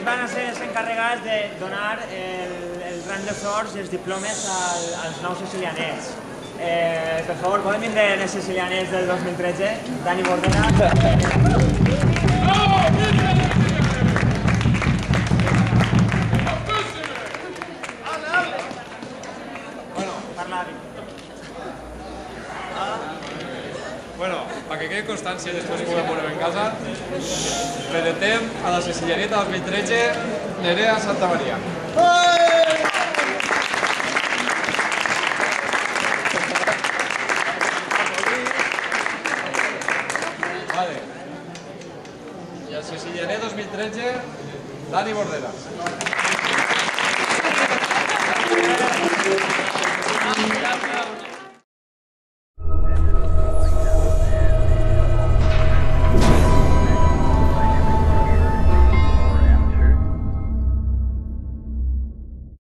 van ser els encarregats de donar el rang de flors i els diplomes als nous sicilianets. Per favor, poden vindre els sicilianets del 2013? Dani Bordena. Bueno, para que quede constancia después puedo poner en casa, presentem a la Sicilianeta 2013 Nerea Santa María. Vale. Y a Sicilianeta 2013 Dani Borderas.